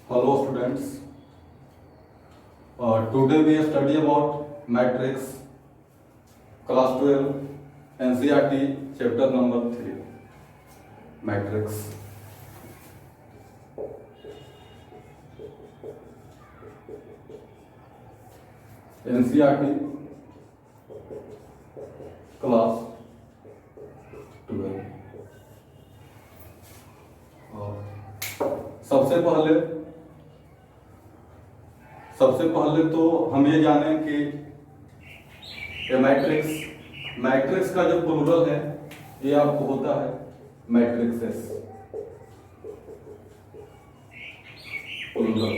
Hello students. Today we study about matrix class 12 NCERT chapter number 3 matrix. NCERT class 12 और सबसे पहले तो हम ये जाने कि ये मैट्रिक्स का जो प्लूरल है ये आपको होता है मैट्रिक्सेस प्लूरल।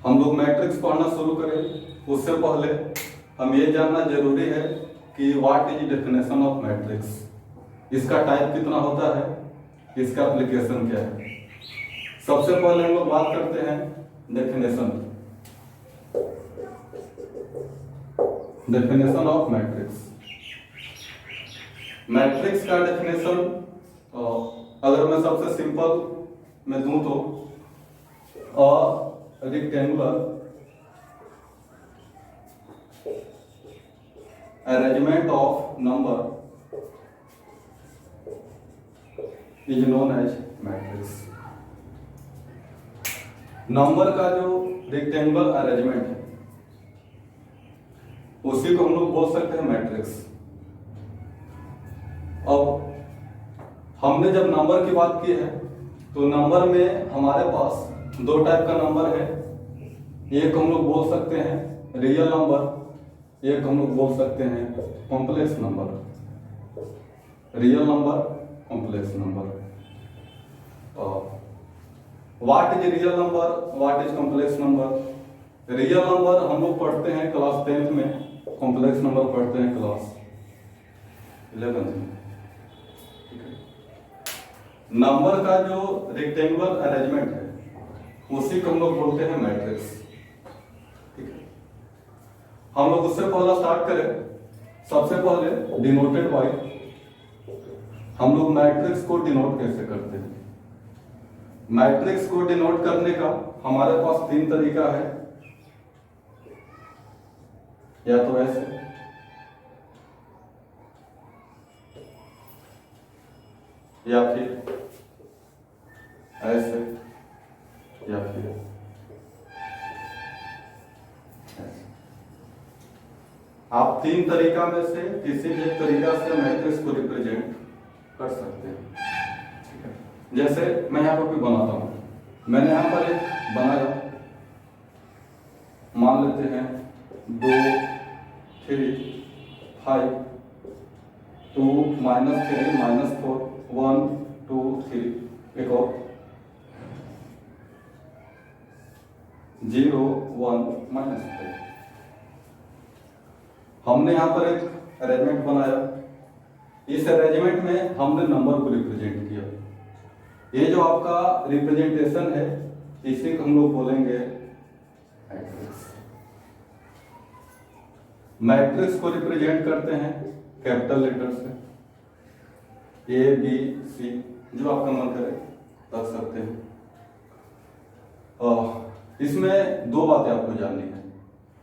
हम लोग मैट्रिक्स पढ़ना शुरू करें उससे पहले हम ये जानना जरूरी है कि what is definition of matrix, इसका टाइप कितना होता है, इसका एप्लीकेशन क्या है। सबसे पहले हम लोग बात करते हैं डेफिनेशन ऑफ मैट्रिक्स। मैट्रिक्स का डेफिनेशन अगर मैं सबसे सिंपल में दूं तो rectangular arrangement of number is known as matrix। Number का जो रेक्टेंगुलर अरेंजमेंट है उसी को हम लोग बोल सकते हैं मैट्रिक्स। अब हमने जब नंबर की बात की है तो नंबर में हमारे पास दो टाइप का नंबर है। एक हम लोग बोल सकते हैं रियल नंबर, एक हम लोग बोल सकते हैं complex number. Real number, complex number. What is real number, what is complex number. Real number हम लोग पढ़ते हैं क्लास 10th में, कॉम्प्लेक्स नंबर पढ़ते हैं क्लास 11th में। नंबर का जो रेक्टेंगुलर अरेंजमेंट है उसी को हम लोग बोलते हैं मैट्रिक्स। हम लोग उससे पहला स्टार्ट करें। सबसे पहले डिनोटेड बाय, हम लोग मैट्रिक्स को डिनोट कैसे करते हैं। मैट्रिक्स को डिनोट करने का हमारे पास तीन तरीका है, या तो ऐसे, या फिर ऐसे, या फिर ऐसे। आप तीन तरीका में से किसी भी एक तरीका से मैट्रिक्स को रिप्रेजेंट कर सकते हैं। ठीक है, जैसे मैं यहाँ पर कोई बनाता हूं, मैंने यहाँ पर एक बनाया, मान लेते हैं 2 3 5 2 -3 -4 1 2 3 एक और 0 1 -4। हमने यहाँ पर एक अरेंजमेंट बनाया। इस अरेंजमेंट में हमने नंबर को रिप्रेजेंट किया। ये जो आपका रिप्रेजेंटेशन है इसी को हम लोग बोलेंगे मैट्रिक्स। मैट्रिक्स को रिप्रेजेंट करते हैं कैपिटल लेटर से, ए बी सी, जो आपका मन करे रख सकते हैं। इसमें दो बातें आपको जाननी है,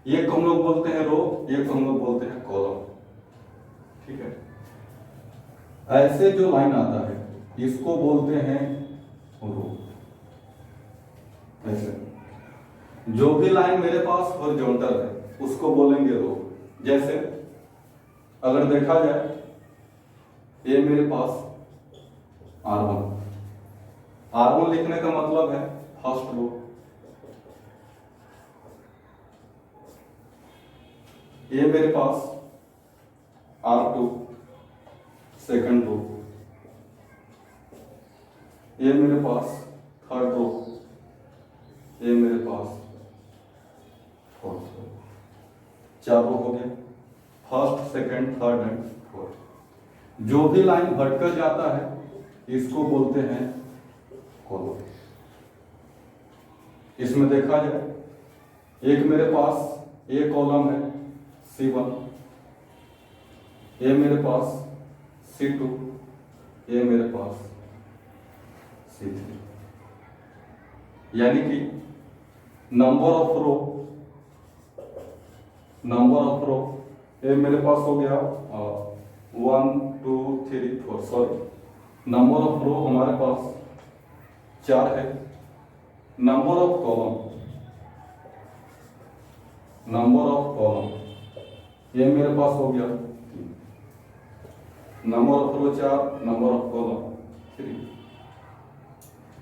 एक हम लोग बोलते हैं रो, एक हम लोग बोलते हैं कॉलम। ठीक है, ऐसे जो लाइन आता है इसको बोलते हैं रो। ऐसे जो भी लाइन मेरे पास हॉरिजॉन्टल है उसको बोलेंगे रो। जैसे अगर देखा जाए ये मेरे पास R1 लिखने का मतलब है फर्स्ट रो। ये मेरे पास R2 सेकंड रो, ये मेरे पास थर्ड रो, ये मेरे पास फोर्थ रो। 4 रो हो गए, first second third and fourth. जो भी लाइन वर्टिकल जाता है इसको बोलते हैं कॉलम। इसमें देखा जाए एक मेरे पास ये कॉलम है C1, ये मेरे पास C2, ये मेरे पास C3, यानी कि नंबर ऑफ रो ये मेरे पास हो गया 1 2 3 4, सॉरी नंबर ऑफ रो हमारे पास 4 है, नंबर ऑफ कॉलम ये मेरे पास हो गया 3, number of row 4, number of column 3।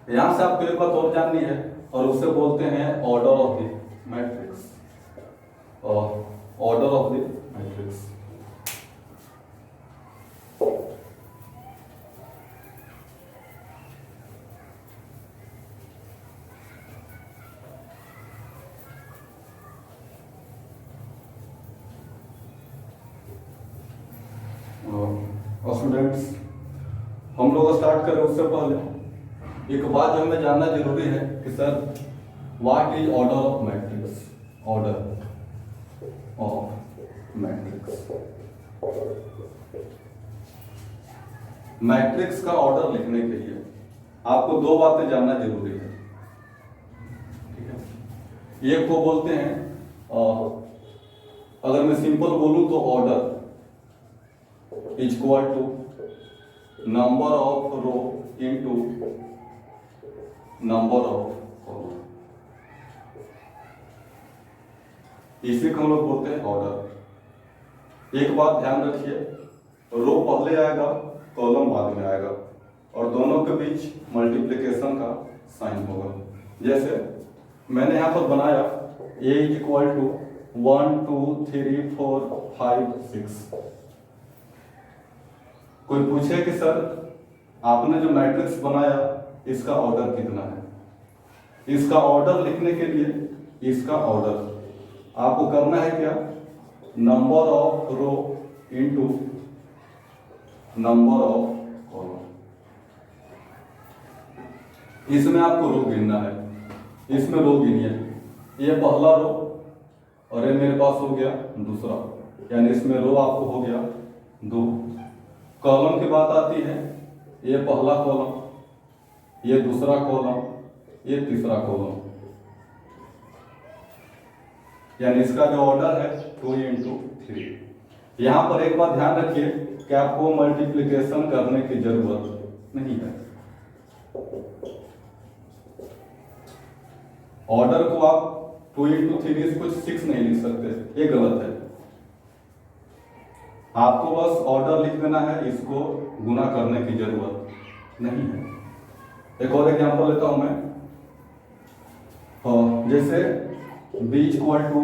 यहां से आपको एक बात और जाननी है और उसे बोलते हैं ऑर्डर ऑफ द मैट्रिक्स, और order of the matrix. Students, हम लोग स्टार्ट करें उससे पहले एक बात जो हमें जानना जरूरी है कि sir what is order of matrix, order of matrix. Matrix का ऑर्डर लिखने के लिए आपको दो बातें जानना जरूरी है, ठीक है। एक को बोलते हैं अगर मैं सिंपल बोलूं तो order is equal to number of row into number of column, इसी को हम लोग बोलते हैं ऑर्डर। एक बात ध्यान रखिए, रो पहले आएगा, कॉलम बाद में आएगा, और दोनों के बीच मल्टीप्लिकेशन का साइन होगा। जैसे मैंने यहां पर बनाया a इज इक्वल टू 1 2 3 4 5 6। कोई पूछे कि सर आपने जो मैट्रिक्स बनाया इसका ऑर्डर कितना है, इसका ऑर्डर लिखने के लिए इसका ऑर्डर आपको करना है क्या, number of row into number of column. इसमें आपको रो गिनना है, इसमें रो गिनिए, ये पहला रो और ये मेरे पास हो गया दूसरा, यानी इसमें रो आपको हो गया 2। कॉलम की बात आती है, ये पहला कॉलम, ये दूसरा कॉलम, ये तीसरा कॉलम, यानी इसका जो ऑर्डर है 2 into 3। यहां पर एक बात ध्यान रखिए कि आपको मल्टीप्लिकेशन करने की जरूरत नहीं है। ऑर्डर को आप 2 into 3 कुछ 6 नहीं लिख सकते, ये गलत है। आपको बस ऑर्डर लिख देना है, इसको गुना करने की जरूरत नहीं है। एक और एग्जांपल लेता हूं मैं, जैसे b इक्वल टू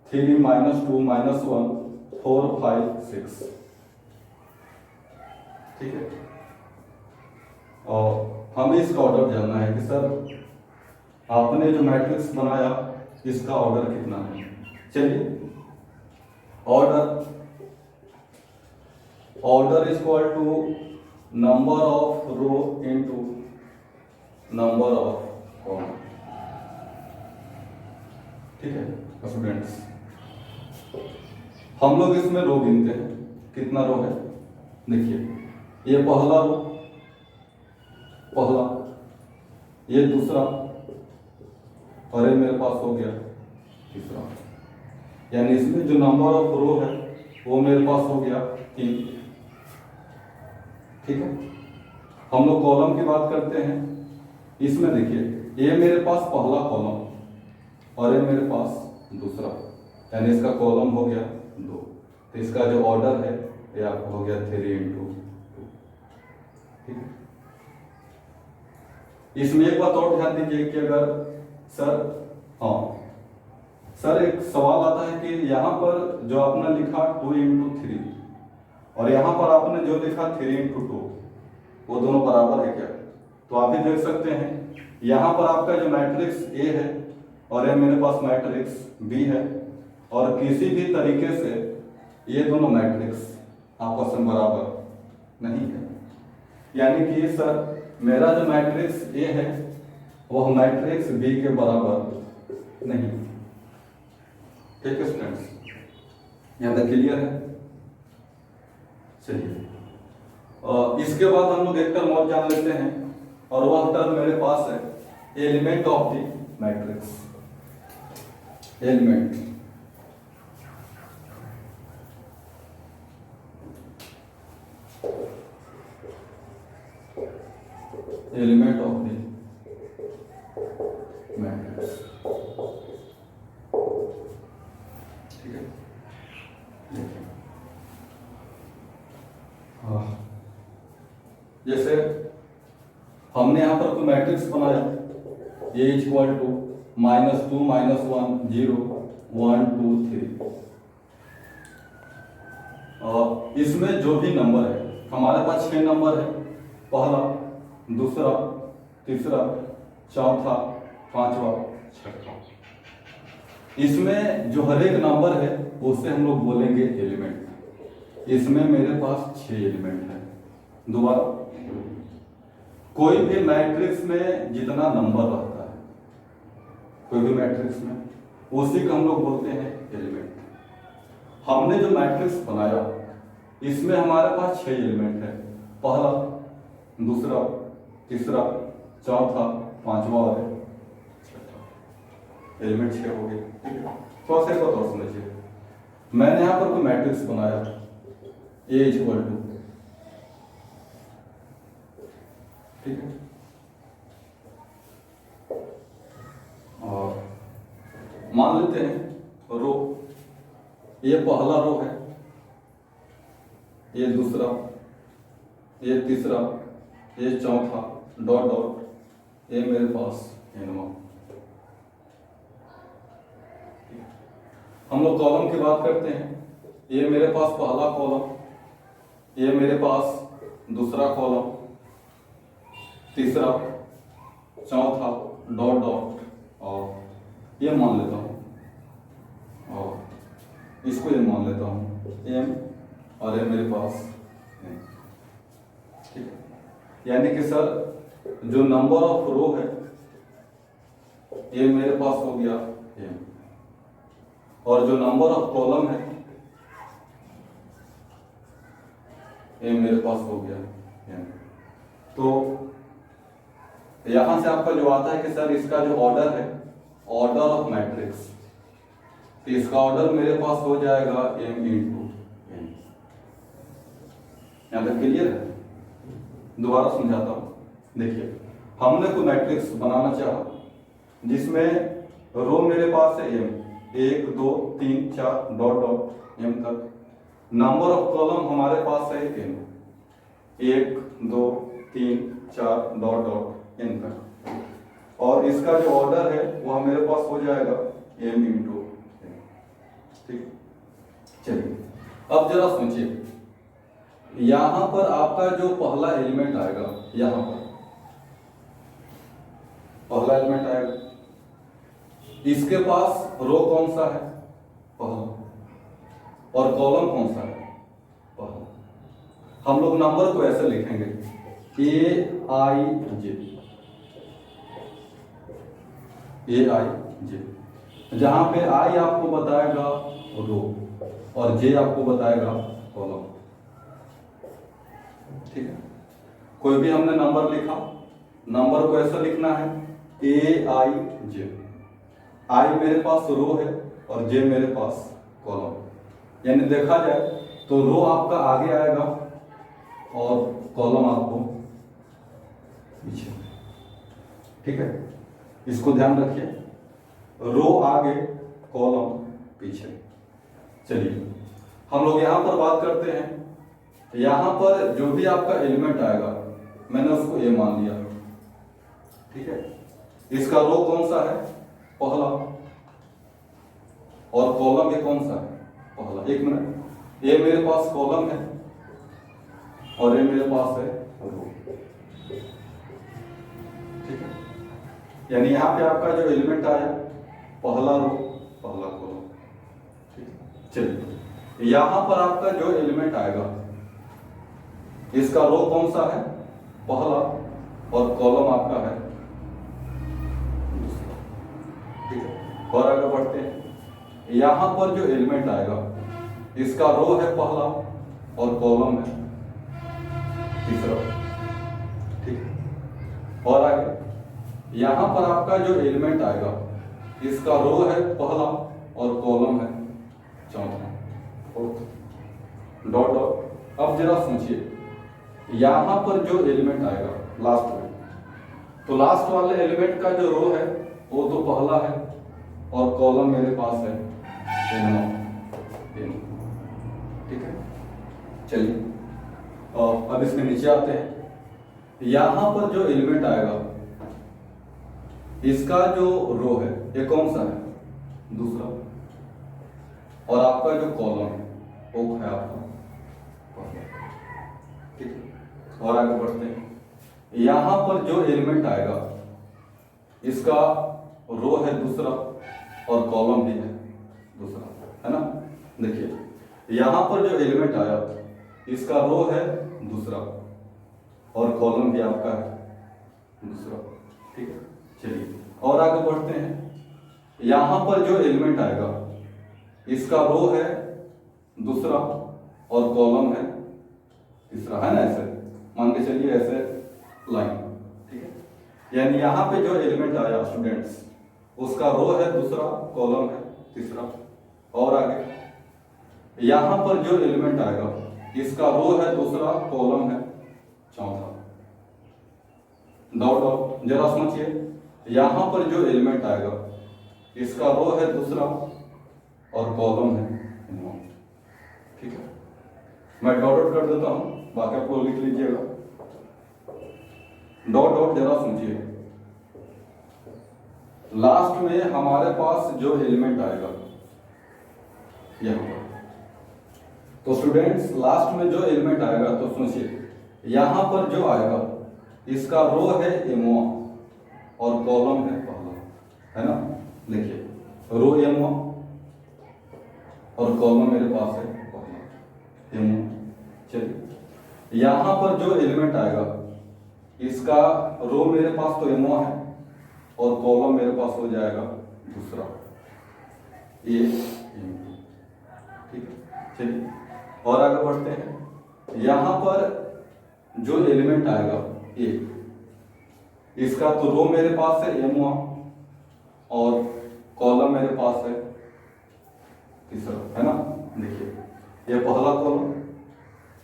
3 - 2 - 1 4 5 6, ठीक है। और हमें इसका ऑर्डर जानना है कि सर आपने जो मैट्रिक्स बनाया इसका ऑर्डर कितना है। चलिए, order is equal to number of row into number of column, ठीक है स्टूडेंट्स। हम लोग इसमें रो गिनते हैं, कितना रो है, देखिए ये पहला रो, ये दूसरा, और ये मेरे पास हो गया तीसरा, यानी इसमें जो नंबर ऑफ रो है वो मेरे पास हो गया 3, ठीक है। हम लोग कॉलम की बात करते हैं, इसमें देखिए ये मेरे पास पहला कॉलम और ये मेरे पास दूसरा, यानी इसका कॉलम हो गया 2, तो इसका जो ऑर्डर है ये आपको हो गया 3 into 2, ठीक है। इसमें एक बात और ध्यान दीजिए कि अगर सर एक सवाल आता है कि यहाँ पर जो आपने लिखा 2 into 3 और यहाँ पर आपने जो लिखा 3 into 2, वो दोनों बराबर है क्या। तो आप भी देख सकते हैं यहाँ पर आपका जो मैट्रिक्स A है और ये मेरे पास मैट्रिक्स B है, और किसी भी तरीके से ये दोनों मैट्रिक्स आपस में बराबर नहीं है, यानी कि सर मेरा जो मैट्रिक्स A है वह मैट्रिक्स B के बराबर नहीं, ठीक है स्टूडेंट्स, यहाँ तक क्लियर है। चलिए, इसके बाद हम लोग एक टर्म और जान लेते हैं, और वह टर्म मेरे पास है element of the matrix. Element of the matrix. ठीक है, देखिए जैसे हमने यहां पर कोई मैट्रिक्स बनाया, A इक्वल टू -2 -1 0 1 2 3, और इसमें जो भी नंबर है, हमारे पास 6 नंबर है, पहला, दूसरा, तीसरा, चौथा, पांचवा, छठा। इसमें जो हर एक नंबर है उससे हम लोग बोलेंगे एलिमेंट। इसमें मेरे पास 6 एलिमेंट है। दोबारा, कोई भी मैट्रिक्स में जितना नंबर रहता है, कोई भी मैट्रिक्स में, उसी को हम लोग बोलते हैं एलिमेंट। हमने जो मैट्रिक्स बनाया इसमें हमारे पास 6 एलिमेंट है, पहला, दूसरा, तीसरा, चौथा, पांचवा और छठा। एलिमेंट 6 हो गए। ठीक है, थोड़ा सा तो समझिए, मैंने यहां पर कोई मैट्रिक्स बनाया A इक्वल टू, ठीक है, और मान लेते हैं रो, ये पहला रो है, ये दूसरा, ये तीसरा, ये चौथा, डॉट डॉट, ये मेरे पास n1। हम लोग कॉलम की बात करते हैं, ये मेरे पास पहला कॉलम, ये मेरे पास दूसरा कॉलम, तीसरा, चौथा, डॉट डॉट, और ये मान लेता हूं, और इसको ये मान लेता हूं m, और ये मेरे पास n। ठीक है, यानी कि सर जो नंबर ऑफ रो है ये मेरे पास हो गया m, और जो नंबर ऑफ कॉलम है ये मेरे पास हो गया m। तो यहां से आपका जो आता है कि सर इसका जो ऑर्डर है, ऑर्डर ऑफ मैट्रिक्स, तो इसका ऑर्डर मेरे पास हो जाएगा m इंटू n। यहां तक क्लियर है? दोबारा समझाता हूं। देखिए, हमने कोई मैट्रिक्स बनाना चाहा जिसमें रो मेरे पास है m, 1 2 3 4 डॉट डॉट m तक। नंबर ऑफ कॉलम हमारे पास है n, 1 2 3 4 डॉट डॉट n तक, और इसका जो ऑर्डर है वह मेरे पास हो जाएगा m इंटू n। ठीक, चलिए अब जरा सोचिए, यहां पर आपका जो पहला एलिमेंट आएगा, यहां पर पहला एलिमेंट आएगा, इसके पास रो कौन सा है? पहला, और कॉलम कौन सा है? पहला। हम लोग नंबर को ऐसे लिखेंगे AIJ, जहां पे I आपको बताएगा रो और J आपको बताएगा कॉलम। ठीक है, कोई भी हमने नंबर लिखा, नंबर को ऐसा लिखना है AIJ। I मेरे पास रो है और J मेरे पास कॉलम, यानी देखा जाए तो रो आपका आगे आएगा और कॉलम आपको पीछे। ठीक है, इसको ध्यान रखिए, रो आगे, कॉलम पीछे। चलिए हम लोग यहां पर बात करते हैं, यहां पर जो भी आपका एलिमेंट आएगा मैंने उसको ए मान लिया। ठीक है, इसका रो कौन सा है? पहला, और कॉलम ये कौन सा है? पहला। एक मिनट, ये मेरे पास कॉलम है और ये मेरे पास है रो। ठीक है, यानी यहां पे आपका जो एलिमेंट आया, पहला रो, पहला कॉलम। ठीक है, चलिए यहां पर आपका जो एलिमेंट आएगा, इसका रो कौन सा है? पहला, और कॉलम आपका है दूसरा। ठीक है, और आगे बढ़ते हैं, यहां पर जो एलिमेंट आएगा, इसका रो है पहला और कॉलम है तीसरा, ठीक है। और आगे यहाँ पर आपका जो एलिमेंट आएगा इसका रो है पहला और कॉलम है चौथा, फोर्थ, डॉट डॉट। अब जरा सोचिए यहाँ पर जो एलिमेंट आएगा लास्ट में, तो लास्ट वाले एलिमेंट का जो रो है वो तो पहला है और कॉलम मेरे पास है n, ठीक है। चलिए अब इसके नीचे आते हैं। यहां पर जो एलिमेंट आएगा इसका जो रो है ये कौन सा है, दूसरा, और आपका जो कॉलम है वो है आपका पहला, ठीक है। और आगे बढ़ते हैं। यहां पर जो एलिमेंट आएगा इसका रो है दूसरा और कॉलम भी है दूसरा, है ना। देखिए यहां पर जो एलिमेंट आया इसका रो है दूसरा और कॉलम भी आपका है दूसरा, ठीक है। चलिए और आगे बढ़ते हैं। यहां पर जो एलिमेंट आएगा इसका रो है दूसरा और कॉलम है तीसरा, है ना। ऐसे मान के चलिए, ऐसे लाइन, ठीक है। यानी यहां पे जो एलिमेंट आया स्टूडेंट्स उसका रो है दूसरा, कॉलम है तीसरा। और आगे यहां पर जो एलिमेंट आएगा इसका रो है दूसरा, कॉलम है चौथा, डॉट डॉट। जरा सोचिए यहां पर जो एलिमेंट आएगा इसका रो है दूसरा और कॉलम है, ठीक है। मैं डॉट डॉट कर देता हूं, बाकी आपको लिख लीजिएगा। Dot dot. जरा सोचिए लास्ट में हमारे पास जो एलिमेंट आएगा यहां पर, तो स्टूडेंट्स लास्ट में जो एलिमेंट आएगा तो सोचिए यहां पर जो आएगा इसका रो है m1 और कॉलम है पहला, है ना। देखिए रो m1 और कॉलम मेरे पास है पहला m1। चलिए यहां पर जो एलिमेंट आएगा इसका रो मेरे पास तो m1 है और कॉलम मेरे पास हो जाएगा दूसरा, ये m2, ठीक है। चलिए और आगे बढ़ते हैं। यहां पर जो एलिमेंट आएगा ये, इसका तो रो मेरे पास है m1 और कॉलम मेरे पास है तीसरा, है ना। देखिए ये पहला कॉलम,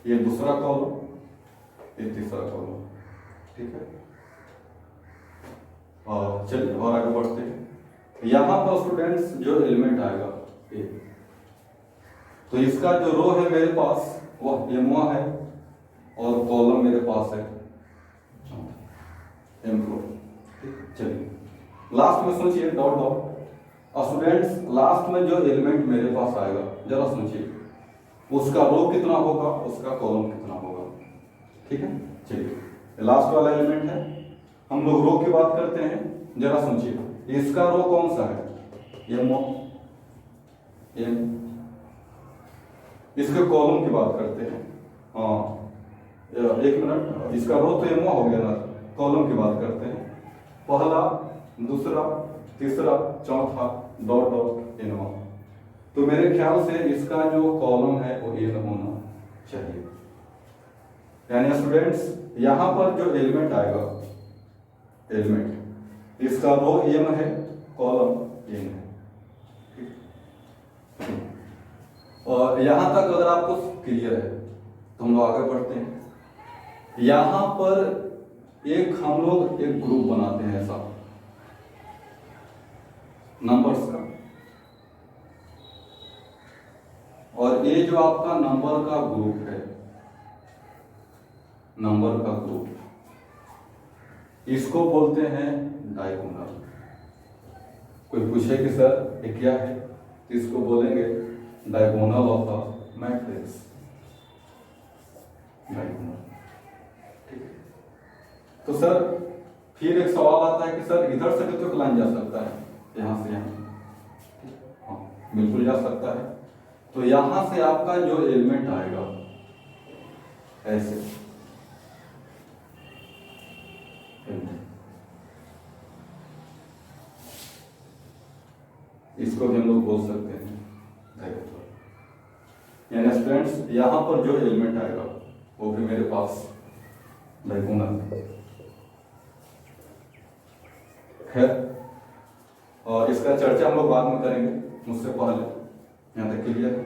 ये दूसरा कॉलम, ये तीसरा कॉलम, ठीक है। और चलिए और आगे बढ़ते हैं। यहां पर स्टूडेंट्स जो एलिमेंट आएगा ये, तो इसका जो रो है मेरे पास वह m1 है और कॉलम मेरे पास है m4, ठीक। चलिए लास्ट में सोचिए डॉट डॉट। और स्टूडेंट्स लास्ट में जो एलिमेंट मेरे पास आएगा जरा सोचिए उसका रो कितना होगा, उसका कॉलम कितना होगा, ठीक है। चलिए लास्ट वाला एलिमेंट है, हम लोग रो की बात करते हैं। जरा सोचिए इसका रो कौन सा है, m1, इसके कॉलम की बात करते हैं। हाँ एक मिनट, इसका रो तो m1 हो गया ना, कॉलम की बात करते हैं। पहला, दूसरा, तीसरा, चौथा, डॉट डॉट n1। तो मेरे ख्याल से इसका जो कॉलम है वो n होना चाहिए। यानी स्टूडेंट्स यहां पर जो एलिमेंट आएगा, एलिमेंट इसका रो m है, कॉलम n है, और यहां तक अगर आपको क्लियर है तो हम लोग आगे बढ़ते हैं। यहां पर हम लोग एक ग्रुप बनाते हैं ऐसा नंबर्स का, और ये जो आपका नंबर का ग्रुप है, नंबर का ग्रुप, इसको बोलते हैं डायगोनल। कोई पूछे कि सर ये क्या है, तो इसको बोलेंगे diagonal of the matrix, diagonal, ठीक है। तो सर फिर एक सवाल आता है कि सर इधर से भी तो लाइन जा सकता है, यहां से यहां, हाँ बिल्कुल जा सकता है। तो यहां से आपका जो एलिमेंट आएगा ऐसे, इसको भी हम लोग बोल सकते हैं डायगोनल। यानी स्टूडेंट्स यहां पर जो एलिमेंट आएगा वो भी मेरे पास डायगोनल। खैर, और इसका चर्चा हम लोग बाद में करेंगे, मुझसे पहले यहाँ तक क्लियर है।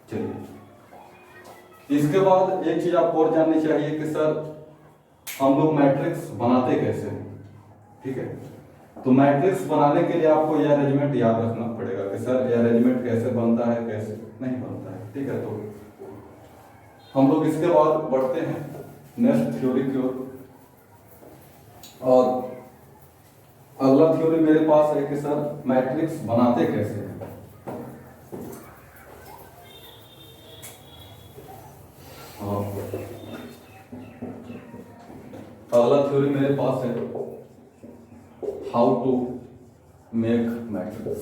चलिए, इसके बाद एक चीज आपको और जाननी चाहिए कि सर हम लोग मैट्रिक्स बनाते कैसे हैं। ठीक है, तो मैट्रिक्स बनाने के लिए आपको यह अरेंजमेंट याद रखना पड़ेगा कि सर यह अरेंजमेंट कैसे बनता है, कैसे नहीं बनता है। ठीक है, तो हम लोग इसके बाद बढ़ते हैं नेक्स्ट थ्योरी की ओर। और अगला थ्योरी मेरे पास है कि सर मैट्रिक्स बनाते कैसे हैं। अगला थ्योरी मेरे पास है हाउ टू मेक मैट्रिक्स।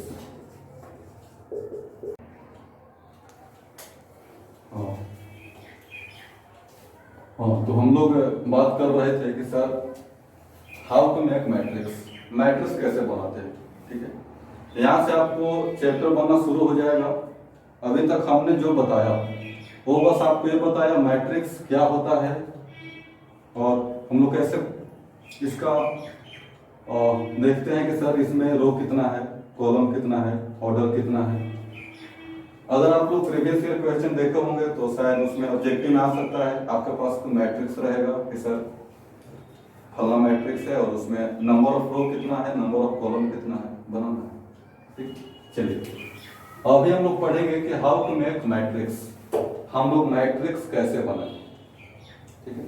तो हम लोग बात कर रहे थे कि sir how to make matrix, matrix कैसे बनाते हैं। ठीक है, यहाँ से आपको चैप्टर बनना शुरू हो जाएगा। अभी तक हमने जो बताया वो बस आपको ये बताया मैट्रिक्स क्या होता है और हम लोग कैसे इसका देखते हैं कि सर इसमें रो कितना है, कॉलम कितना है, ऑर्डर कितना है। अगर आप लोग प्रीवियस ईयर क्वेश्चन देखे होंगे तो शायद उसमें ऑब्जेक्टिव में आ सकता है, आपके पास तो मैट्रिक्स रहेगा कि सर फला मैट्रिक्स है और उसमें नंबर ऑफ रो कितना है, नंबर ऑफ कॉलम कितना है, बनाना है। ठीक, चलिए अभी हम लोग पढ़ेंगे कि हाउ टू मेक मैट्रिक्स, हम लोग मैट्रिक्स कैसे बनाए। ठीक है,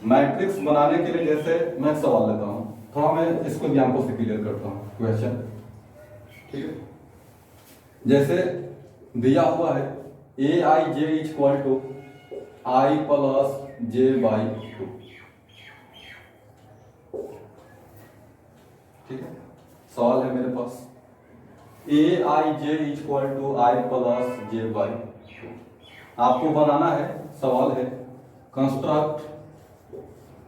मैट्रिक्स बनाने के लिए जैसे मैं सवाल लेता हूं, थोड़ा मैं इसको एग्जाम्पल से क्लियर करता हूं क्वेश्चन। ठीक है, जैसे दिया हुआ है a i j equal to i plus j by 2। ठीक है, सवाल है मेरे पास a i j equal to i plus j by 2। आपको बनाना है, सवाल है कंस्ट्रक्ट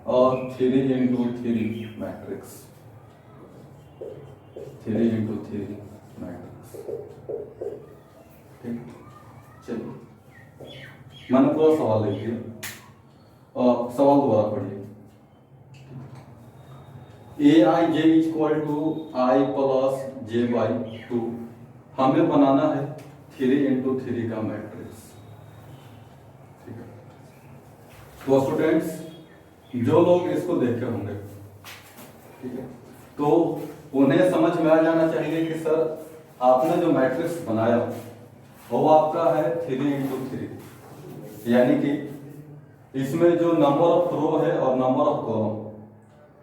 और 3x3 मैट्रिक्स, 3x3 मैट्रिक्स। ठीक, चलिए मैंने पूरा सवाल लिख दिया और सवाल दोबारा पढ़िए। A i j equal to i plus j by 2, हमें बनाना है 3x3 का मैट्रिक्स। ठीक है, तो स्टूडेंट्स जो लोग इसको देखे होंगे, ठीक है, तो उन्हें समझ में आ जाना चाहिए कि सर आपने जो मैट्रिक्स बनाया वो आपका है 3x3, यानी कि इसमें जो नंबर ऑफ रो है और नंबर ऑफ कॉलम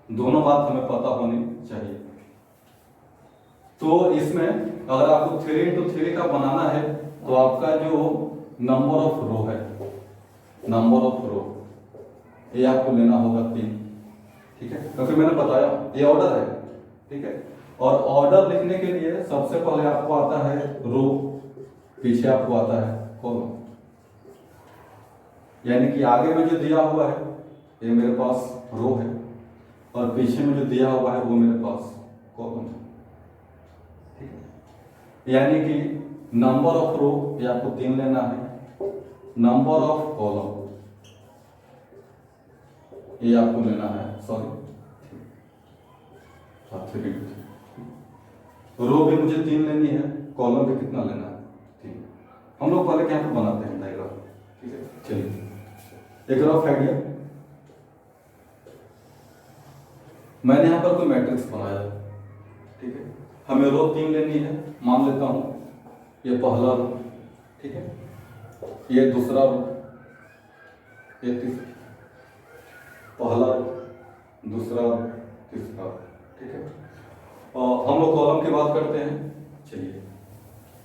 दोनों बात हमें पता होनी चाहिए। तो इसमें अगर आपको 3x3 का बनाना है तो आपका जो नंबर ऑफ रो है, नंबर ऑफ रो ये आपको लेना होगा 3। ठीक है, क्योंकि मैंने बताया ये ऑर्डर है। ठीक है, और ऑर्डर लिखने के लिए सबसे पहले आपको आता है रो, पीछे आपको आता है कॉलम, यानी कि आगे में जो दिया हुआ है ये मेरे पास रो है और पीछे में जो दिया हुआ है वो मेरे पास कॉलम है। ठीक है, यानी कि नंबर ऑफ रो ये आपको 3 लेना है, नंबर ऑफ कॉलम ये आपको लेना है, सॉरी 3। रो भी मुझे 3 लेनी है, कॉलम भी कितना लेना है, 3। हम लोग पहले क्या बनाते हैं डायग्राम। ठीक है, चलिए एक रफ आइडिया, मैंने यहां पर कोई मैट्रिक्स बनाया। ठीक है, हमें रो 3 लेनी है, मान लेता हूं ये पहला रो, ठीक है, ये दूसरा रो, ये तीसरा, पहला रो, दूसरा रो, तीसरा रो। ठीक है, और हम लोग कॉलम की बात करते हैं। चलिए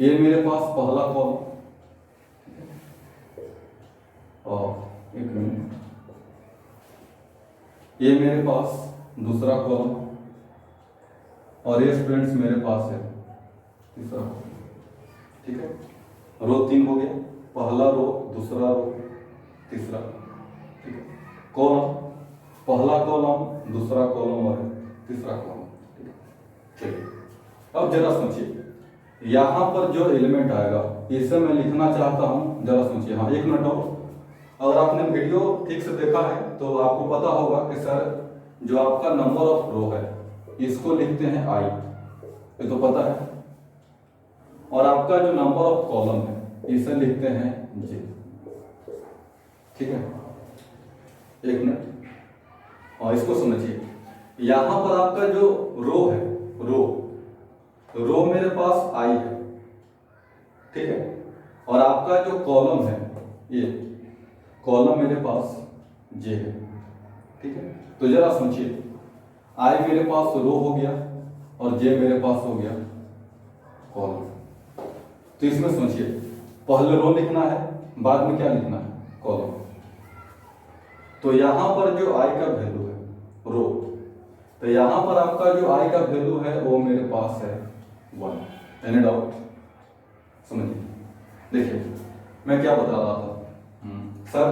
ये मेरे पास पहला कॉलम, और एक मिनट, ये मेरे पास दूसरा कॉलम, और ये स्टूडेंट्स मेरे पास है तीसरा कॉलम। ठीक है, रो 3 हो गया, पहला रो, दूसरा रो, तीसरा। ठीक है, कॉलम, पहला कॉलम, दूसरा कॉलम और तीसरा कॉलम। ठीक है, चलिए अब जरा सोचिए यहां पर जो एलिमेंट आएगा इसे मैं लिखना चाहता हूं, जरा सोचिए। हाँ, एक मिनट और, अगर आपने वीडियो ठीक से देखा है तो आपको पता होगा कि सर जो आपका नंबर ऑफ रो है इसको लिखते हैं आई, ये तो पता है, और आपका जो नंबर ऑफ कॉलम है इसे लिखते हैं जे। ठीक है, एक मिनट, और इसको समझिए। यहां पर आपका जो रो है, रो मेरे पास आई है, ठीक है, और आपका जो कॉलम है ये कॉलम मेरे पास जे है। ठीक है, तो जरा सोचिए, आई मेरे पास रो हो गया और जे मेरे पास हो गया कॉलम। तो इसमें सोचिए, पहले रो लिखना है, बाद में क्या लिखना है, कॉलम। तो यहां पर जो आई का वैल्यू है रो, तो यहां पर आपका जो आई का वैल्यू है वो मेरे पास है 1। Any doubt? समझिए, देखिए मैं क्या बता रहा था। सर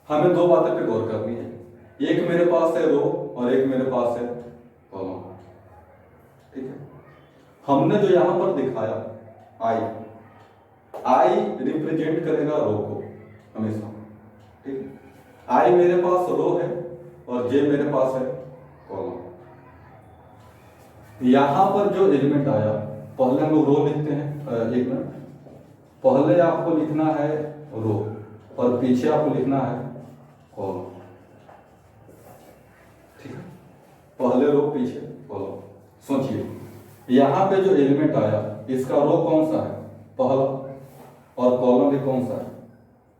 हमें दो बातें पे गौर करनी है, एक मेरे पास है रो और एक मेरे पास है कॉलम। ठीक है, हमने जो यहां पर दिखाया आई रिप्रेजेंट करेगा रो को हमेशा। ठीक है, आई मेरे पास रो है और जे मेरे पास है कॉलम। यहां पर जो एलिमेंट आया, पहले हम लोग रो लिखते हैं। एक मिनट, पहले आपको लिखना है रो और पीछे आपको लिखना है कॉलम। ठीक है, पहले रो पीछे कॉलम। सोचिए, यहां पे जो एलिमेंट आया इसका रो कौन सा है, पहला, और कॉलम भी कौन सा है,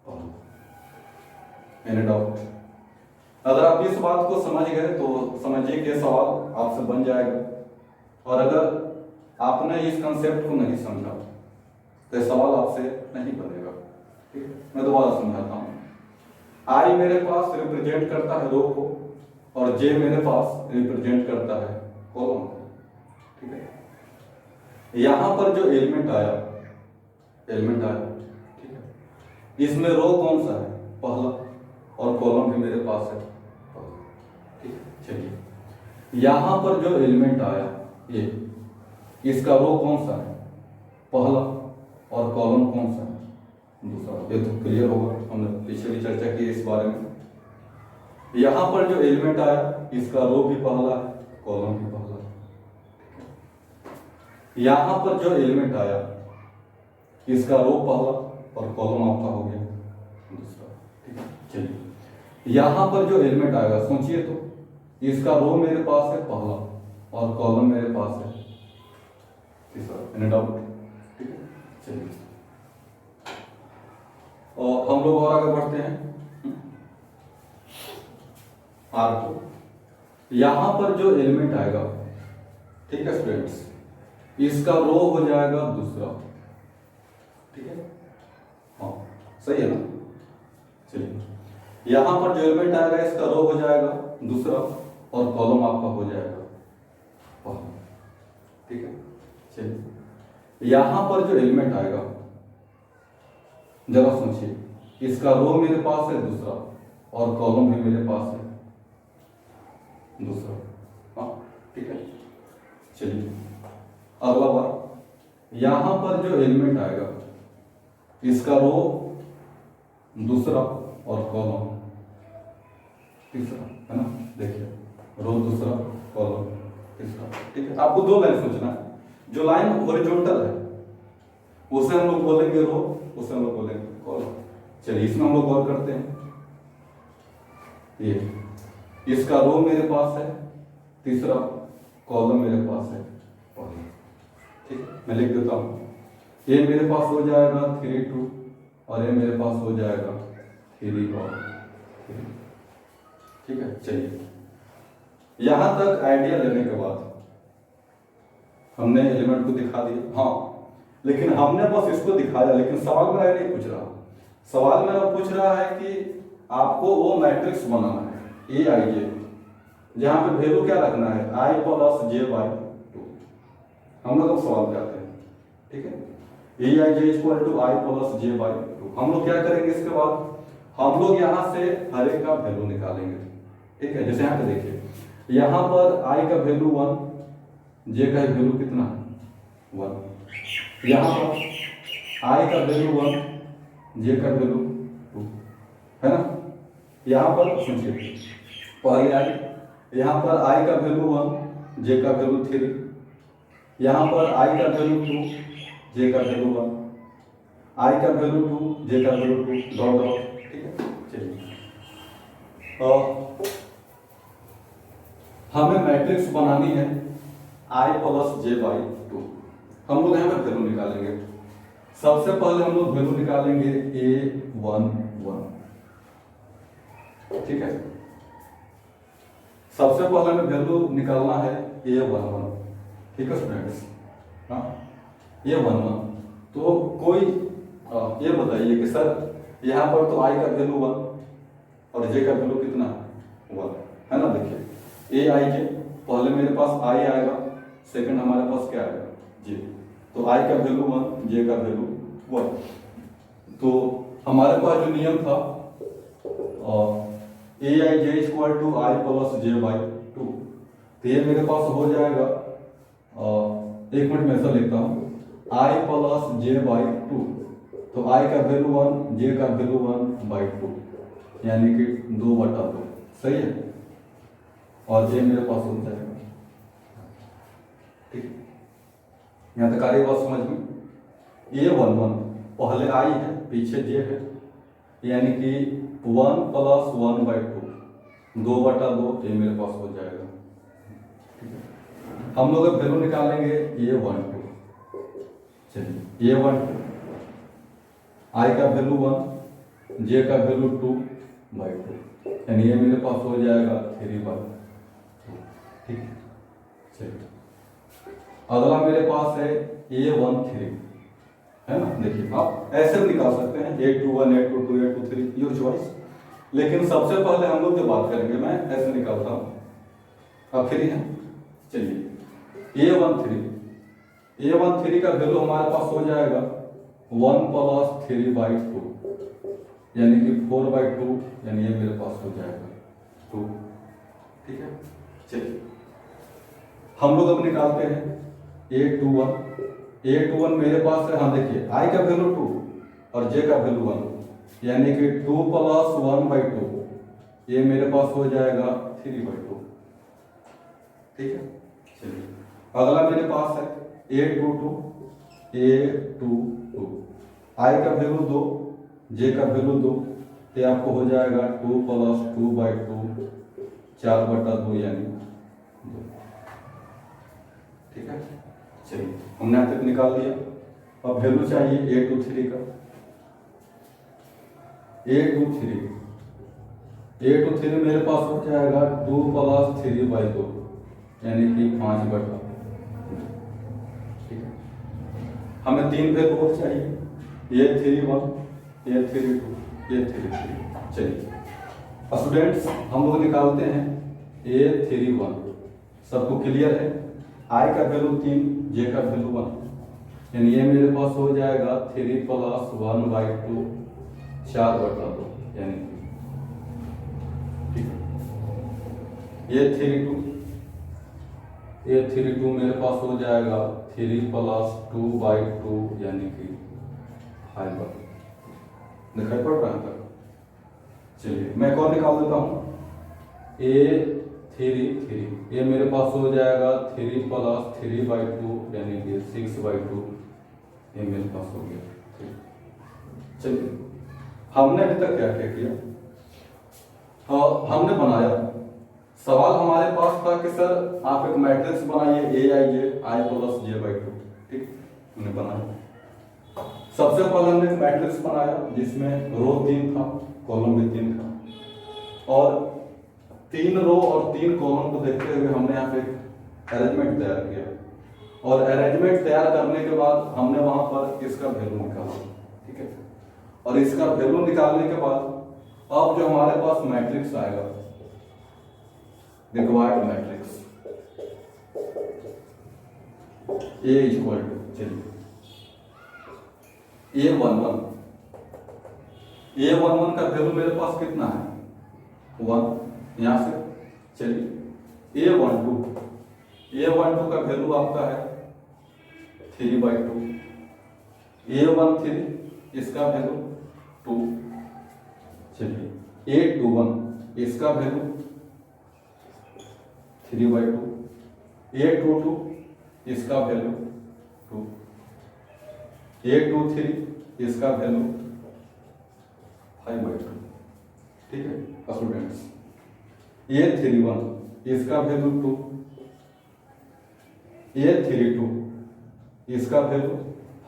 पहला। Any doubt? अगर आप इस बात को समझ गए तो समझिए कि सवाल आपसे बन जाएगा, और अगर आपने इस कंसेप्ट को नहीं समझा तो सवाल आपसे नहीं बनेगा। ठीक है, मैं दोबारा समझाता हूं। आई मेरे पास रिप्रेजेंट करता है रो को और जे मेरे पास रिप्रेजेंट करता है कॉलम को। ठीक है, यहां पर जो एलिमेंट आया, ठीक है, इसमें रो कौन सा है, पहला, और कॉलम भी मेरे पास है पहला। ठीक है, चलिए यहां पर जो एलिमेंट आया ये, इसका रो कौन सा है, पहला, और कॉलम कौन सा है, दूसरा। ये तो क्लियर होगा, हमने पीछे भी चर्चा की इस बारे में। यहां पर जो एलिमेंट आया इसका रो भी पहला है, कॉलम भी पहला है। यहां पर जो एलिमेंट आया इसका रो पहला और कॉलम आपका हो गया दूसरा। ठीक है, चलिए यहां पर जो एलिमेंट आएगा, सोचिए तो, इसका रो मेरे पास है पहला और कॉलम मेरे पास है तीसरा। Any doubt? ठीक है, चलिए और हम लोग और आगे बढ़ते हैं। R2, यहां पर जो एलिमेंट आएगा, ठीक है स्टूडेंट्स, इसका रो हो जाएगा दूसरा। ठीक है, हाँ सही है ना? चलिए यहां पर जो एलिमेंट आएगा इसका रो हो जाएगा दूसरा और कॉलम आपका हो जाएगा पहला। ठीक है, चलिए यहां पर जो एलिमेंट आएगा, जरा सोचिए, इसका रो मेरे पास है दूसरा और कॉलम भी मेरे पास है दूसरा। हाँ ठीक है, चलिए अगला बार, यहां पर जो एलिमेंट आएगा इसका रो दूसरा और कॉलम तीसरा, है ना? देखिए रो दूसरा, कॉलम तीसरा। ठीक है, आपको दो लाइन सोचना है। जो लाइन हॉरिजॉन्टल है उसे हम लोग बोलेंगे रो, उसे हम लोग बोलेंगे कॉलम। चलिए इसमें हम लोग गौर करते हैं। ये इसका रो मेरे पास है तीसरा, कॉलम मेरे पास है पहला। ठीक है, मैं लिख देता हूं, ये मेरे पास हो जाएगा 3 2 और ये मेरे पास हो जाएगा 3 और 3। ठीक है, चलिए यहां तक आइडिया लेने के बाद हमने एलिमेंट को दिखा दिया। हाँ, लेकिन हमने बस इसको दिखाया, लेकिन सवाल मेरा नहीं पूछ रहा। सवाल मेरा पूछ रहा है कि आपको वो मैट्रिक्स बनाना है ए आई जे, जहां पे वैल्यू क्या रखना है, आई प्लस जे बाई 2। हम लोग अब सवाल करते हैं। ठीक है, a i j equal to i plus j by 2। हम लोग क्या करेंगे इसके बाद, हम लोग यहां से हर एक का वैल्यू निकालेंगे। ठीक है, जैसे यहां पे देखिए, यहां पर आई का वैल्यू 1, जे का वैल्यू कितना है 1। यहां पर आई का वैल्यू 1, जे का वैल्यू 2। है ना। यहाँ पर समझिए पहले आई, यहाँ पर आई का वैल्यू 1, जे का वैल्यू 3, यहाँ पर आई का वैल्यू 2, जे का वैल्यू 1, आई का वैल्यू 2, जे का वैल्यू 2, डॉट डॉट। ठीक है, चलिए हमें मैट्रिक्स बनानी है आई प्लस जे बाई 2। हम लोग यहाँ पर वैल्यू निकालेंगे। सबसे पहले हम लोग वैल्यू निकालेंगे A11। ठीक है, सबसे पहले हमें वैल्यू निकालना है A11। ठीक है स्टूडेंट्स, हाँ A11। तो कोई ये बताइए कि सर यहाँ पर तो आई का वैल्यू 1 और जे का वैल्यू कितना 1 है ना। देखिए ए आई के पहले मेरे पास आई आएगा, सेकंड हमारे पास क्या आएगा जे। तो आई का वैल्यू 1, जे का वैल्यू 1। तो हमारे पास जो नियम था a i j equal to i plus j by 2, तो ये मेरे पास हो जाएगा एक मिनट में ऐसा लिखता हूँ आई प्लस जे बाई 2। तो आई का वैल्यू 1, जे का वैल्यू 1/2, यानी कि 2/2। सही है, और जे मेरे पास हो जाएगा। ठीक, यहाँ तक आ रही बात समझ में। A11 पहले आई है, पीछे जे है, यानी कि 1 + 1/2, 2/2, ये मेरे पास हो जाएगा। हम लोग वैल्यू निकालेंगे A12। चलिए A12 आई का वैल्यू 1, जे का वैल्यू 2/2, यानी ये मेरे पास हो जाएगा 3/2। ठीक है, चलिए अगला मेरे पास है A13, है ना। देखिए आप ऐसे भी निकाल सकते हैं A21, A22, A23, your choice. लेकिन सबसे पहले हम लोग जो बात करेंगे, मैं ऐसे निकालता हूँ, आप फ्री हैं। चलिए A13 का वैल्यू हमारे पास हो जाएगा 1 + 3/2, यानी कि 4/2, यानी ये मेरे पास हो जाएगा 2। ठीक है, चलिए हम लोग अब निकालते हैं A21 मेरे पास है, हाँ देखिए आई का वैल्यू 2 और जे का वैल्यू 1, यानी कि 2 + 1/2, ये मेरे पास हो जाएगा 3/2। ठीक है, चलिए अगला मेरे पास है A22 आई का वैल्यू 2, जे का वैल्यू 2, ये आपको हो जाएगा 2 + 2/2, 4/2, यानी 2। ठीक है, चलिए हमने यहाँ तक निकाल दिया। अब वैल्यू चाहिए A23 का। A23 मेरे पास हो जाएगा 2 + 3/2, यानी कि 5/2। ठीक है, हमें 3 वैल्यू और चाहिए, A31, A32, A33। चलिए स्टूडेंट्स हम लोग निकालते हैं A31। सबको क्लियर है, आई का वैल्यू 3, जे का वैल्यू 1, यानी ये मेरे पास हो जाएगा 3 + 1/2, 4/2, यानी ठीक है। A32 मेरे पास हो जाएगा 3 + 2/2, यानी कि 5/2। दिखाई पड़ रहा है तक। चलिए मैं कौन निकाल देता हूँ A33, ये मेरे पास हो जाएगा 3 + 3/2, यानी कि 6/2, ये मेरे पास हो गया। ठीक, चलिए हमने अभी तक क्या क्या किया, हमने बनाया। सवाल हमारे पास था कि सर आप एक मैट्रिक्स बनाइए AIJ I + J/2। ठीक, हमने बनाया। सबसे पहले हमने एक मैट्रिक्स बनाया जिसमें रो 3 था, कॉलम भी 3 था, और 3 रो और 3 कॉलम को देखते हुए हमने यहाँ पे अरेंजमेंट तैयार किया। और अरेंजमेंट तैयार करने के बाद हमने वहां पर इसका वैल्यू निकाला। ठीक है, और इसका वैल्यू निकालने के बाद अब जो हमारे पास मैट्रिक्स आएगा, रिक्वायर्ड मैट्रिक्स A = चलिए A11 का वैल्यू मेरे पास कितना है 1, यहां से। चलिए A12 का वैल्यू आपका है 3/2, A13 इसका वैल्यू 2, चलिए 821 इसका वैल्यू 3/2, 822 इसका वैल्यू 2, 823 इसका वैल्यू 5/2। ठीक है स्टूडेंट्स, 831 इसका वैल्यू 2, 832 इसका वैल्यू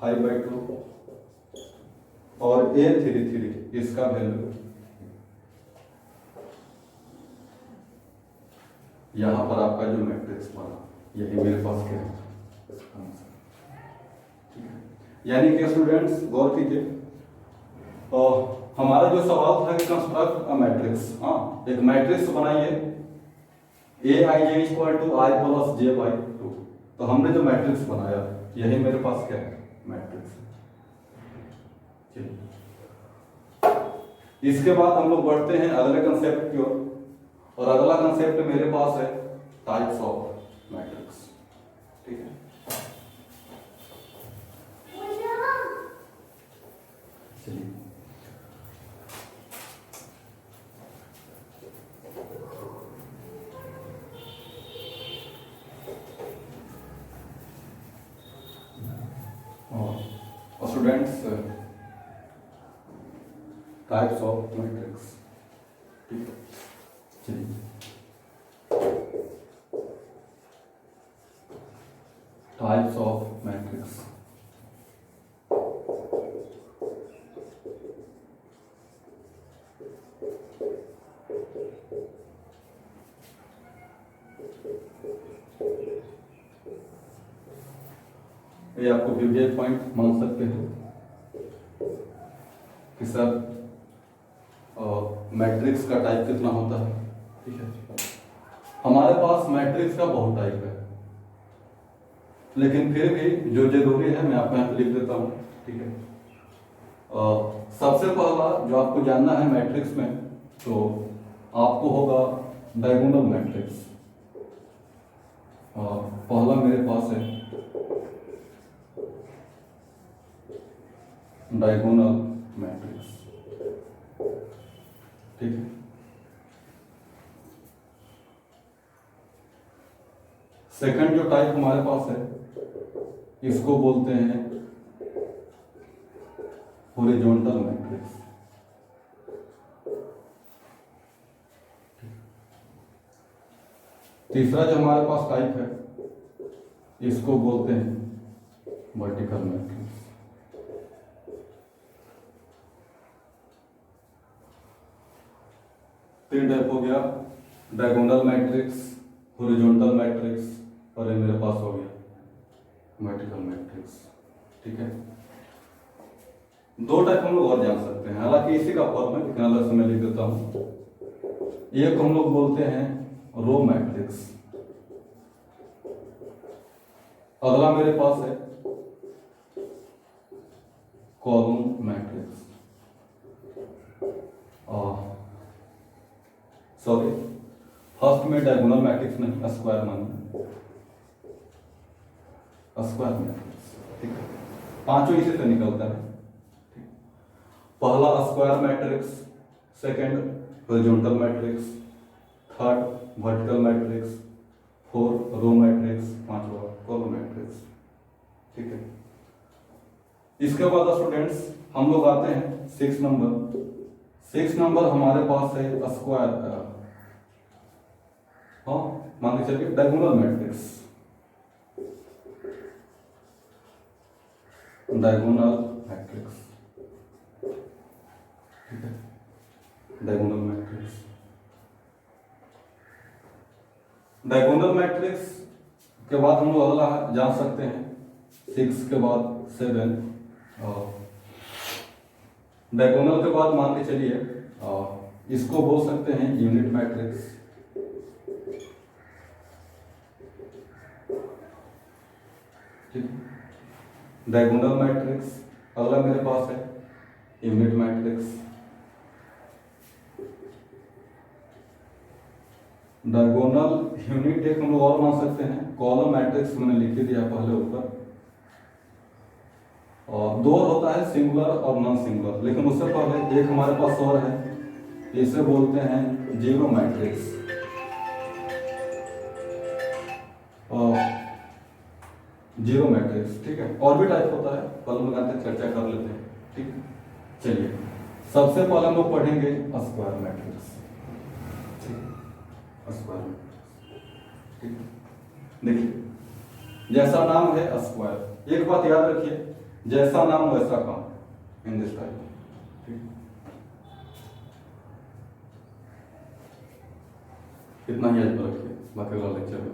5/2 और 833 इसका वैल्यू। यहां पर आपका जो मैट्रिक्स बना यही मेरे पास क्या है, यानी कि स्टूडेंट्स गौर कीजिए, हमारा जो सवाल था कि कंस्ट्रक्ट अ मैट्रिक्स। हाँ, एक मैट्रिक्स बनाइए Aij equal to I plus J/2। तो हमने जो मैट्रिक्स बनाया यही मेरे पास क्या है, मैट्रिक्स। इसके बाद हम लोग बढ़ते हैं अगले कंसेप्ट की ओर, और अगला कंसेप्ट मेरे पास है टाइप्स ऑफ मैट्रिक्स। ठीक है, चलिए स्टूडेंट्स टाइप्स ऑफ मैट्रिक्स। ठीक है, चलिए टाइप्स ऑफ मैट्रिक्स। ये आपको विवेक पॉइंट मान सकते हो कि सर मैट्रिक्स का टाइप कितना होता है। ठीक है, हमारे पास मैट्रिक्स का बहुत टाइप है, लेकिन फिर भी जो जरूरी है मैं आपको यहाँ पे लिख देता हूँ। ठीक है, सबसे पहला जो आपको जानना है मैट्रिक्स में, तो आपको होगा डायगोनल मैट्रिक्स। पहला मेरे पास है डायगोनल मैट्रिक्स। ठीक है, सेकंड जो टाइप हमारे पास है इसको बोलते हैं हॉरिजॉन्टल मैट्रिक्स। तीसरा जो हमारे पास टाइप है इसको बोलते हैं वर्टिकल मैट्रिक्स। तीन टाइप हो गया, डायगोनल मैट्रिक्स, हॉरिजॉन्टल मैट्रिक्स, और ये मेरे पास हो गया वर्टिकल मैट्रिक्स। ठीक है, दो टाइप हम लोग और जान सकते हैं, हालांकि इसी का फॉर्म है लेकिन अलग से मैं लिख देता हूं। एक हम लोग बोलते हैं रो मैट्रिक्स, अगला मेरे पास है कॉलम मैट्रिक्स। सॉरी, फर्स्ट में डायगोनल मैट्रिक्स नहीं, स्क्वायर मानिए, स्क्वायर मैट्रिक्स। ठीक है, पांचों इसी से निकलता है। पहला square matrix, second horizontal matrix, third vertical matrix, fourth row matrix, पांचवा कॉलम मैट्रिक्स। ठीक है, इसके बाद स्टूडेंट्स हम लोग आते हैं 6 नंबर। 6 नंबर हमारे पास है स्क्वायर, हाँ मान के चलिए डायगोनल मैट्रिक्स, डायगोनल मैट्रिक्स। ठीक है, डायगोनल मैट्रिक्स, डायगोनल मैट्रिक्स के बाद हम लोग अगला जान सकते हैं 6 के बाद 7। डायगोनल के बाद मान के चलिए इसको बोल सकते हैं यूनिट मैट्रिक्स। ठीक, डायगोनल मैट्रिक्स, अगला मेरे पास है यूनिट मैट्रिक्स। डायगोनल यूनिट एक हम लोग और मान सकते हैं कॉलम मैट्रिक्स, मैंने लिख दिया पहले ऊपर। और दो होता है सिंगुलर और नॉन सिंगुलर, लेकिन उससे पहले एक हमारे पास और है इसे बोलते हैं जीरो मैट्रिक्स। जीरो मैट्रिक्स, ठीक है। और भी टाइप होता है, कल में आते चर्चा कर लेते हैं, ठीक है। चलिए सबसे पहले हम लोग पढ़ेंगे स्क्वायर मैट्रिक्स, स्क्वायर मैट्रिक्स, ठीक है। देखिए जैसा नाम है स्क्वायर, एक बात याद रखिए, जैसा नाम वैसा काम, इन दिस टाइप, ठीक। इतना ही याद रखिए, बाकी अगला लेक्चर में